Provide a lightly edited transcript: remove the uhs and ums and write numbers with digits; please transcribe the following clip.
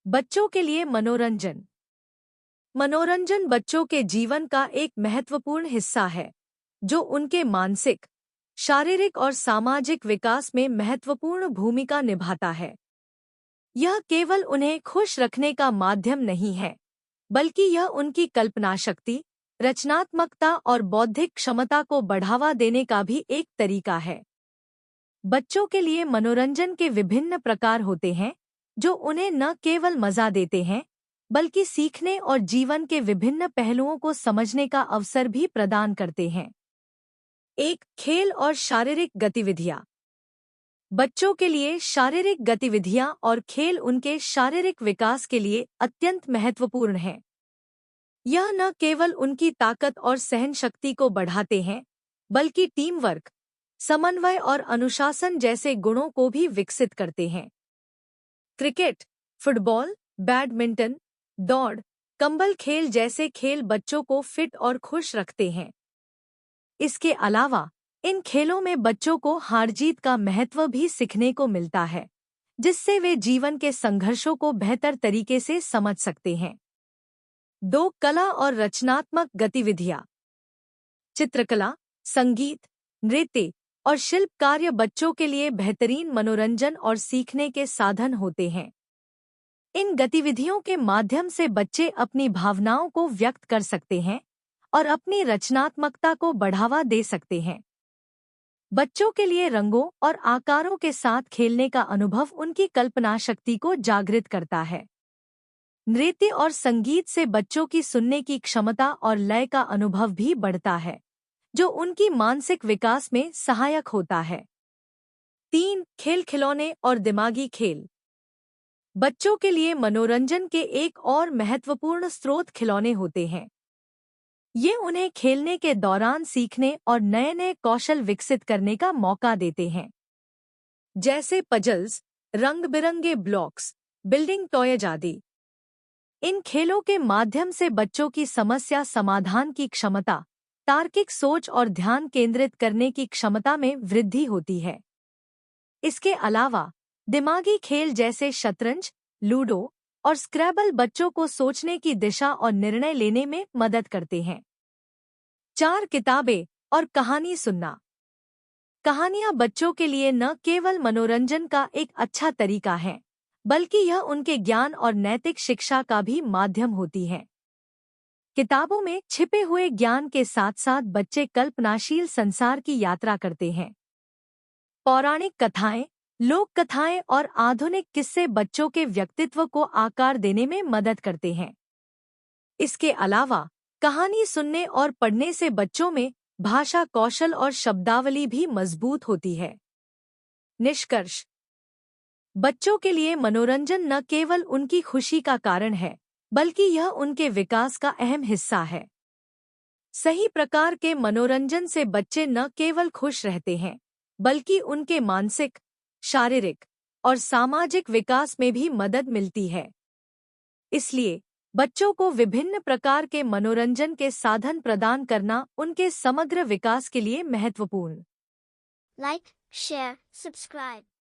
बच्चों के लिए मनोरंजन। मनोरंजन बच्चों के जीवन का एक महत्वपूर्ण हिस्सा है, जो उनके मानसिक, शारीरिक और सामाजिक विकास में महत्वपूर्ण भूमिका निभाता है। यह केवल उन्हें खुश रखने का माध्यम नहीं है, बल्कि यह उनकी कल्पना शक्ति, रचनात्मकता और बौद्धिक क्षमता को बढ़ावा देने का भी एक तरीका है। बच्चों के लिए मनोरंजन के विभिन्न प्रकार होते हैं, जो उन्हें न केवल मजा देते हैं, बल्कि सीखने और जीवन के विभिन्न पहलुओं को समझने का अवसर भी प्रदान करते हैं। एक, खेल और शारीरिक गतिविधियाँ। बच्चों के लिए शारीरिक गतिविधियाँ और खेल उनके शारीरिक विकास के लिए अत्यंत महत्वपूर्ण हैं। यह न केवल उनकी ताकत और सहन शक्ति को बढ़ाते हैं, बल्कि टीम वर्क, समन्वय और अनुशासन जैसे गुणों को भी विकसित करते हैं। क्रिकेट, फुटबॉल, बैडमिंटन, दौड़, कंबल खेल जैसे खेल बच्चों को फिट और खुश रखते हैं। इसके अलावा इन खेलों में बच्चों को हार जीत का महत्व भी सीखने को मिलता है, जिससे वे जीवन के संघर्षों को बेहतर तरीके से समझ सकते हैं। 2, कला और रचनात्मक गतिविधियाँ। चित्रकला, संगीत, नृत्य और शिल्प कार्य बच्चों के लिए बेहतरीन मनोरंजन और सीखने के साधन होते हैं। इन गतिविधियों के माध्यम से बच्चे अपनी भावनाओं को व्यक्त कर सकते हैं और अपनी रचनात्मकता को बढ़ावा दे सकते हैं। बच्चों के लिए रंगों और आकारों के साथ खेलने का अनुभव उनकी कल्पना शक्ति को जागृत करता है। नृत्य और संगीत से बच्चों की सुनने की क्षमता और लय का अनुभव भी बढ़ता है, जो उनकी मानसिक विकास में सहायक होता है। 3, खेल खिलौने और दिमागी खेल। बच्चों के लिए मनोरंजन के एक और महत्वपूर्ण स्रोत खिलौने होते हैं। ये उन्हें खेलने के दौरान सीखने और नए-नए कौशल विकसित करने का मौका देते हैं, जैसे पजल्स, रंग-बिरंगे ब्लॉक्स, बिल्डिंग टॉयज आदि। इन खेलों के माध्यम से बच्चों की समस्या समाधान की क्षमता, तार्किक सोच और ध्यान केंद्रित करने की क्षमता में वृद्धि होती है। इसके अलावा दिमागी खेल जैसे शतरंज, लूडो और स्क्रैबल बच्चों को सोचने की दिशा और निर्णय लेने में मदद करते हैं। 4, किताबें और कहानी सुनना। कहानियाँ बच्चों के लिए न केवल मनोरंजन का एक अच्छा तरीका है, बल्कि यह उनके ज्ञान और नैतिक शिक्षा का भी माध्यम होती है। किताबों में छिपे हुए ज्ञान के साथ साथ बच्चे कल्पनाशील संसार की यात्रा करते हैं। पौराणिक कथाएं, लोक कथाएं और आधुनिक किस्से बच्चों के व्यक्तित्व को आकार देने में मदद करते हैं। इसके अलावा कहानी सुनने और पढ़ने से बच्चों में भाषा कौशल और शब्दावली भी मजबूत होती है। निष्कर्ष, बच्चों के लिए मनोरंजन न केवल उनकी खुशी का कारण है, बल्कि यह उनके विकास का अहम हिस्सा है। सही प्रकार के मनोरंजन से बच्चे न केवल खुश रहते हैं, बल्कि उनके मानसिक, शारीरिक और सामाजिक विकास में भी मदद मिलती है। इसलिए बच्चों को विभिन्न प्रकार के मनोरंजन के साधन प्रदान करना उनके समग्र विकास के लिए महत्वपूर्ण। Like, share, subscribe.